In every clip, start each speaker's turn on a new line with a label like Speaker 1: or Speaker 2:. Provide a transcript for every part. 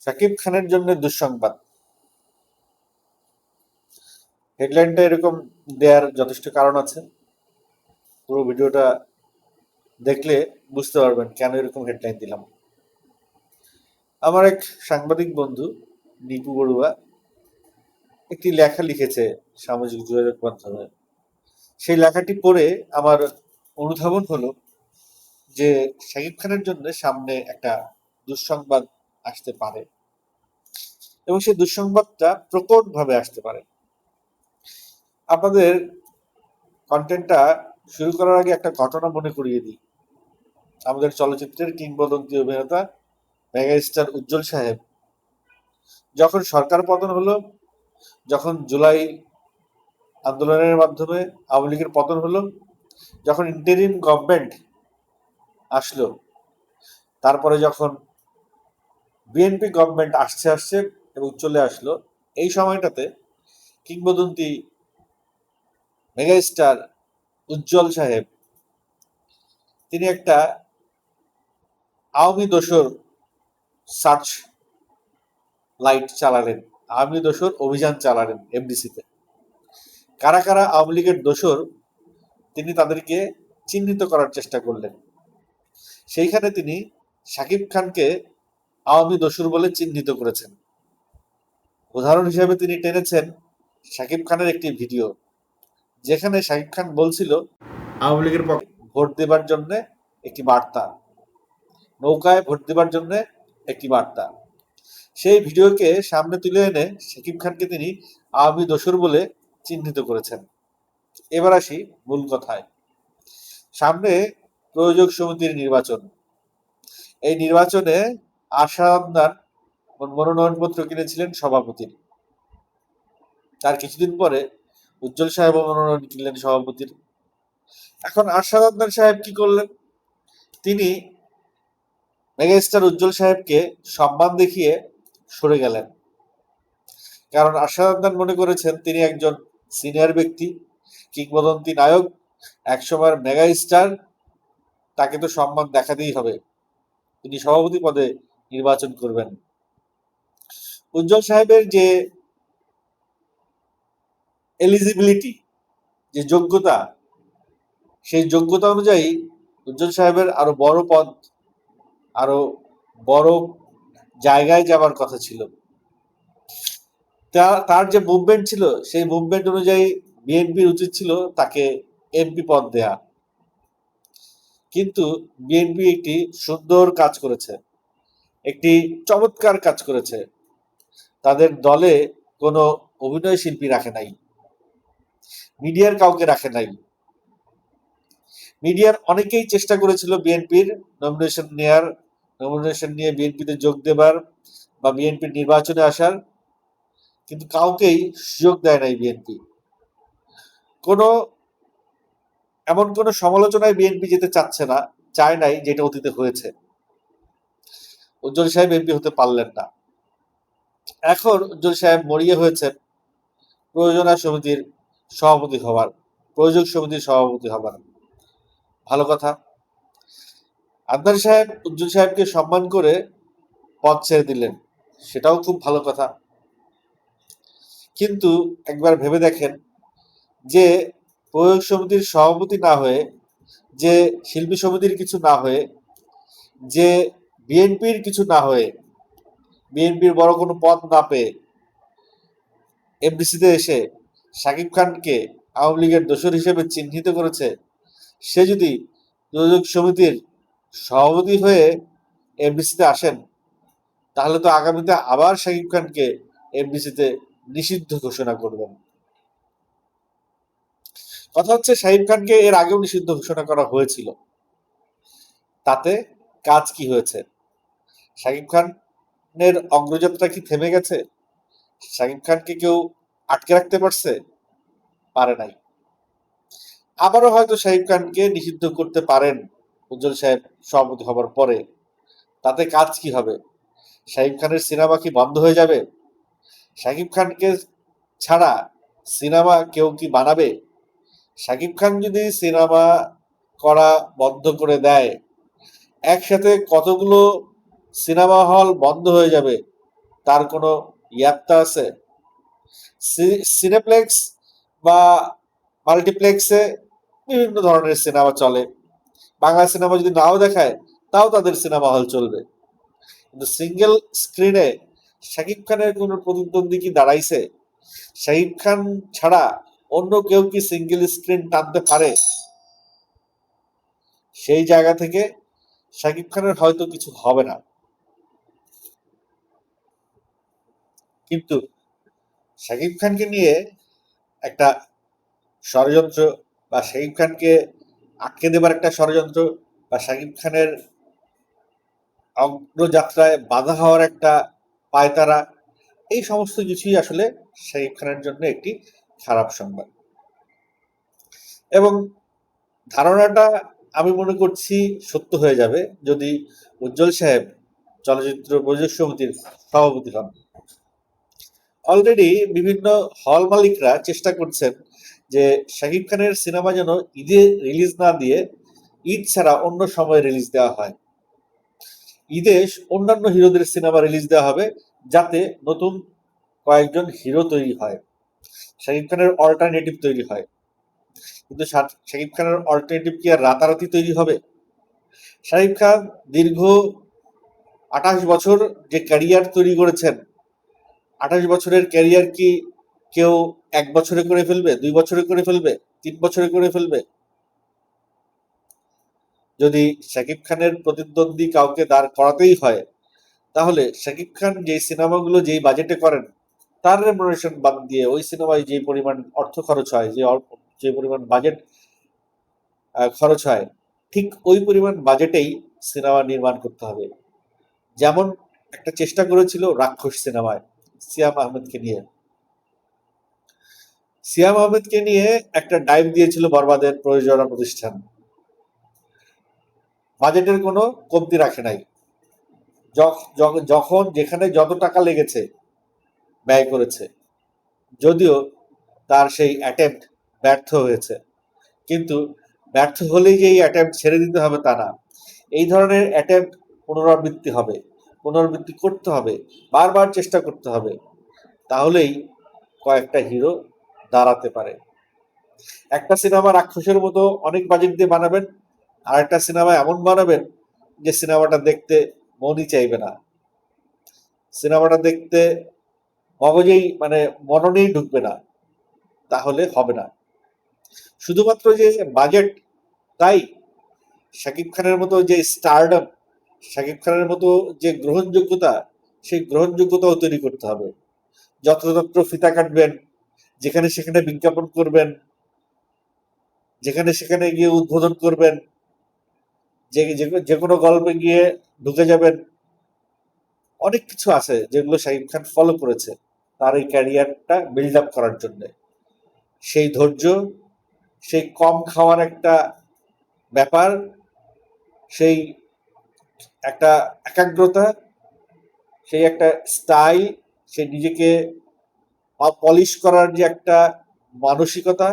Speaker 1: শাকিব খানের জন্য দুঃসংবাদ। হেডলাইনটা এরকম দেওয়ার যথেষ্ট কারণ আছে। পুরো ভিডিওটা দেখলে বুঝতে পারবেন কেন এরকম হেডলাইন দিলাম। আমার এক সাংবাদিক বন্ধু নিপু বড়ুয়া একটি লেখা লিখেছে সামাজিক যোগাযোগ মাধ্যমে। সেই লেখাটি পড়ে আমার অনুধাবন হলো যে শাকিব খানের জন্য সামনে একটা দুঃসংবাদ আসতে পারে এবং সেই দুঃসংবাদটা প্রকটভাবে আসতে পারে। আপনাদের কন্টেন্টটা শুরু করার আগে একটা ঘটনা মনে করিয়ে দিই। আমাদের চলচ্চিত্রের কিংবদন্তি অভিনেতা মেগাস্টার উজ্জ্বল সাহেব যখন সরকার পতন হলো, যখন জুলাই আন্দোলনের মাধ্যমে আওয়ামী লীগের পতন হলো, যখন ইন্টারিম গভর্নমেন্ট আসলো, তারপরে যখন বিএনপি গভর্নমেন্ট আসছে এবং চলে আসলো, এই সময়টাতে কিংবদন্তি মেগাস্টার উজ্জ্বল সাহেব তিনি একটা আওয়ামী দোসর সার্চ লাইট চালালেন, আওয়ামী দোসর অভিযান চালালেন এফডিসিতে। কারা কারা আওয়ামী লীগের দোসর তিনি তাদেরকে চিহ্নিত করার চেষ্টা করলেন। সেইখানে তিনি শাকিব খানকে আওয়ামী দোসর বলে চিহ্নিত করেছেন। উদাহরণ হিসেবে তিনি টেনেছেন শাকিব খানের একটি ভিডিও, যেখানে শাকিব খান বলছিল আওয়ামী লীগের পক্ষে ভোট দেবার জন্য একটি বার্তা, নৌকায় ভোট দেবার জন্য একটি বার্তা। সেই ভিডিওকে সামনে তুলে এনে শাকিব খানকে তিনি আওয়ামী দোসর বলে চিহ্নিত করেছেন। এবার আসি মূল কথায়। সামনে প্রযোজক সমিতির নির্বাচন। এই নির্বাচনে আশারাম মনোনয়নপত্র কিনেছিলেন সভাপতির। তার কিছুদিন পরে উজ্জ্বল সাহেব মনোনয়ন কিনলেন সভাপতির। এখন আশারাম সাহেব কি করলেন? তিনি মেগাস্টার উজ্জ্বল সাহেবকে সম্মান দেখিয়ে সরে গেলেন। কারণ আশারাম মনে করেছেন তিনি একজন সিনিয়র ব্যক্তি, কিংবদন্তি নায়ক, একসময়ের মেগা স্টার, তাকে তো সম্মান দেখাতেই হবে, তিনি সভাপতি পদে নির্বাচন করবেন। উজ্জ্বল সাহেবের যে এলিজিবিলিটি, যে যোগ্যতা, সেই যোগ্যতা অনুযায়ী উজ্জ্বল সাহেবের আরো বড় পদ, আরো বড় জায়গায় যাবার কথা ছিল। তার যে মুভমেন্ট ছিল, সেই মুভমেন্ট অনুযায়ী বিএনপির উচিত ছিল তাকে এমপি পদ দেয়া। কিন্তু বিএনপি একটি সুন্দর কাজ করেছে, একটি চমৎকার কাজ করেছে। তাদের দলে কোনো অভিনয় শিল্পী রাখে নাই, মিডিয়ার কাউকে রাখে নাই। মিডিয়ার অনেকেই চেষ্টা করেছিল বিএনপির নমিনেশন নিয়ে বিএনপিতে যোগ দেবার বা বিএনপির নির্বাচনে আসার, কিন্তু কাউকেই সুযোগ দেয় নাই বিএনপি। এমন কোন সমালোচনায় বিএনপি যেতে চাচ্ছে না, চায় নাই, যেটা অতীতে হয়েছে। উজ্জ্বল সাহেব এমপি হতে পারলেন না। এখন উজ্জ্বল সাহেব মরিয়া হয়েছেন প্রযোজক সমিতির সভাপতি হবার। ভালো কথা। আদনান সাহেব উজ্জ্বল সাহেবকে সম্মান করে পদ ছেড়ে দিলেন, সেটাও খুব ভালো কথা। কিন্তু একবার ভেবে দেখেন যে প্রযোজক সমিতির সভাপতি না হয়ে, যে শিল্পী সমিতির কিছু না হয়ে, যে বিএনপির কিছু না হয়ে, বিএনপির বড় কোনো পদ না পেয়ে এফডিসিতে এসে শাকিব খানকে আওয়ামী লীগের দোসর হিসেবে চিহ্নিত করেছে, সে যদি প্রযোজক সমিতির সভাপতি হয়ে এফডিসিতে আসেন, তাহলে তো আগামীতে আবার শাকিব খানকে এফডিসিতে নিষিদ্ধ ঘোষণা করবেন। কথা হচ্ছে শাকিব খানকে এর আগেও নিষিদ্ধ ঘোষণা করা হয়েছিল। তাতে কাজ কি হয়েছে? শাকিব খানের অগ্রযাত্রা কি থেমে গেছে? শাকিব খানকে কেউ আটকে রাখতে পারছে? পারে নাই। আবারও হয়তো শাকিব খানকে নিষিদ্ধ করতে পারেন উজ্জ্বল সাহেব সভাপতি হবার পরে। তাতে কাজ কি হবে? শাকিব খানের সিনেমা কি বন্ধ হয়ে যাবে? শাকিব খানকে ছাড়া সিনেমা কেউ কি বানাবে? শাকিব খান যদি সিনেমা করা বন্ধ করে দেয়, একসাথে কতগুলো সিনেমা হল বন্ধ হয়ে যাবে, তার কোনো ইয়াত্তা আছে? সিনেপ্লেক্স বা মাল্টিপ্লেক্সে বিভিন্ন ধরনের সিনেমা চলে। বাংলা সিনেমা যদি নাও দেখায় তাও তাদের সিনেমা হল চলবে, কিন্তু সিঙ্গেল স্ক্রিনে শাকিব খানের কোনো প্রতিদ্বন্দ্বী কি দাঁড়াইছে? শাকিব খান ছাড়া অন্য কেউ কি সিঙ্গেল স্ক্রিন টানতে পারে? সেই জায়গা থেকে শাকিব খানের হয়তো কিছু হবে না, কিন্তু শাকিব খানকে নিয়ে একটা ষড়যন্ত্র বা শাকিব খানকে আটকে দেবার একটা ষড়যন্ত্র বা শাকিব খানের অগ্রযাত্রায় বাধা হওয়ার একটা পায়তারা, এই সমস্ত কিছুই আসলে শাকিব খানের জন্য একটি খারাপ সংবাদ। এবং ধারণাটা আমি মনে করছি সত্য হয়ে যাবে যদি উজ্জ্বল সাহেব চলচ্চিত্র প্রযোজক সমিতির সভাপতি হন। অলরেডি বিভিন্ন হল মালিকরা চেষ্টা করছেন যে শাকিব খানের সিনেমা যেন ঈদে রিলিজ না দিয়ে ঈদ ছাড়া অন্য সময় রিলিজ দেওয়া হয়। ঈদে অন্যান্য হিরোদের সিনেমা রিলিজ দেওয়া হবে, যাতে নতুন কয়েকজন হিরো তৈরি হয়, শাকিব খানের অল্টারনেটিভ তৈরি হয়। কিন্তু শাকিব খানের অল্টারনেটিভ কি আর রাতারাতি তৈরি হবে? শাকিব খান দীর্ঘ 28 বছর যে ক্যারিয়ার তৈরি করেছেন, 28 বছরের ক্যারিয়ার কি কেউ 1 বছরে করে ফেলবে, 2 বছরে করে ফেলবে, 3 বছরে করে ফেলবে? যদি শাকিব খানের প্রতিদ্বন্দ্বী কাউকে দাঁড় করাতেই হয়, তাহলে শাকিব খান যে সিনেমাগুলো যেই বাজেটে করেন তার রেমুনারেশন বাদ দিয়ে ওই সিনেমায় যে পরিমাণ অর্থ খরচ হয়, যে পরিমাণ বাজেট খরচ হয়, ঠিক ওই পরিমাণ বাজেটেই সিনেমা নির্মাণ করতে হবে। যেমন একটা চেষ্টা করেছিল রাক্ষস সিনেমায় সিয়াম আহমেদকে নিয়ে। সিয়াম আহমেদকে নিয়ে একটা ডাইভ দিয়েছিল বরবাদের প্রযোজনা প্রতিষ্ঠান, বাজেটের কোনো কমতি রাখে নাই। যখন যেখানে যত টাকা লেগেছে ব্যয় করেছে, যদিও তার সেই অ্যাটেম্প্ট ব্যর্থ হয়েছে, কিন্তু ব্যর্থ হলেই যে এই অ্যাটেম্প্ট ছেড়ে দিতে হবে তা না। এই ধরনের অ্যাটেম্প্ট পুনরাবৃত্তি হবে, পুনরাবৃত্তি করতে হবে, বারবার চেষ্টা করতে হবে, তাহলেই কয়েকটা হিরো দাঁড়াতে পারে। একটা সিনেমা রাক্ষসের মতো অনেক বাজেট দিয়ে বানাবেন, আর একটা সিনেমা এমন বানাবেন যে সিনেমাটা দেখতে মনই চাইবে না, সিনেমাটা দেখতে মগজেই মানে মননেই ঢুকবে না, তাহলে হবে না। শুধুমাত্র যে বাজেট তাই, শাকিব খানের মতো যে স্টারডম, শাকিব খানের মতো যে গ্রহণযোগ্যতা, সেই গ্রহণযোগ্যতাও তৈরি করতে হবে। যত্রতত্র ফিতা কাটবেন, যেখানে সেখানে বিজ্ঞাপন করবেন, যেখানে সেখানে গিয়ে উদ্বোধন করবেন, যে কোনো গল্পে গিয়ে ঢুকে যাবেন, অনেক কিছু আছে যেগুলো শাকিব খান ফলো করেছে তার এই ক্যারিয়ারটা বিল্ড আপ করার জন্য। সেই ধৈর্য, সেই কম খাওয়ার একটা ব্যাপার, সেই একটা একাগ্রতা, সেই একটা স্টাইল, সে নিজেকে পলিশ করার যে একটা মানসিকতা,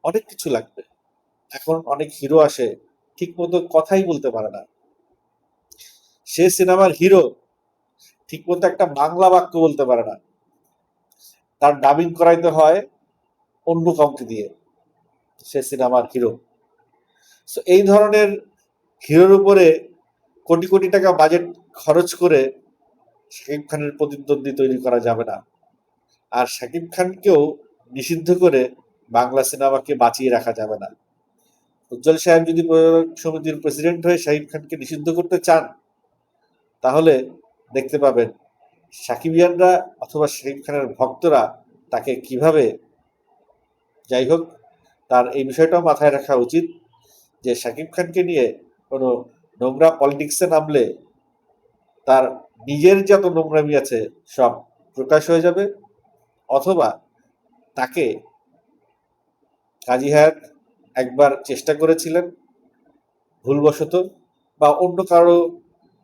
Speaker 1: অনেক কিছু লাগবে। এখন অনেক হিরো আসে ঠিক মতো কথাই বলতে পারে না, সে সিনেমার হিরো ঠিক মতো একটা বাংলা বাক্য বলতে পারে না, তার ডাবিং করাইতে হয় অন্য কাউকে দিয়ে, সে সিনেমার হিরো। এই ধরনের হিরোর উপরে কোটি কোটি টাকা বাজেট খরচ করে শাকিব খানের প্রতিদ্বন্দ্বী তৈরি করা যাবে না। আর শাকিব খানকেও নিষিদ্ধ করে বাংলা সিনেমাকে বাঁচিয়ে রাখা যাবে না। উজ্জ্বল সাহেব যদি প্রযোজক সমিতির প্রেসিডেন্ট হয়ে শাকিব খানকে নিষিদ্ধ করতে চান, তাহলে দেখতে পাবেন সাকিবিয়ানরা অথবা শাকিব খানের ভক্তরা তাকে কিভাবে, যাই হোক, তার এই বিষয়টাও মাথায় রাখা উচিত যে শাকিব খানকে নিয়ে কোনো নোংরা পলিটিক্সে নামলে তার নিজের যত নোংরামি আছে সব প্রকাশ হয়ে যাবে, অথবা তাকে কাজী হায়াৎ একবার চেষ্টা করেছিলেন ভুলবশত, বা অন্য কারো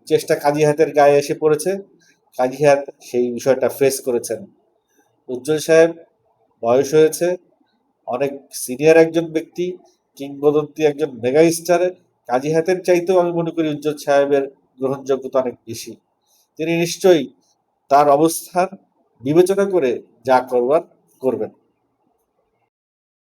Speaker 1: চেষ্টা কাজী হায়াতের গায়ে এসে পড়েছে, কাজী হায়াৎ সেই বিষয়টা ফেস করেছেন। উজ্জ্বল সাহেব বয়স হয়েছে, অনেক সিনিয়র একজন ব্যক্তি, কিংবদন্তি একজন মেগা স্টারের, কাজী হায়াতের চাইতেও আমি মনে করি উজ্জ্বল সাহেবের গ্রহণযোগ্যতা অনেক বেশি। তিনি নিশ্চয়ই তার অবস্থান বিবেচনা করে যা করবার করবেন।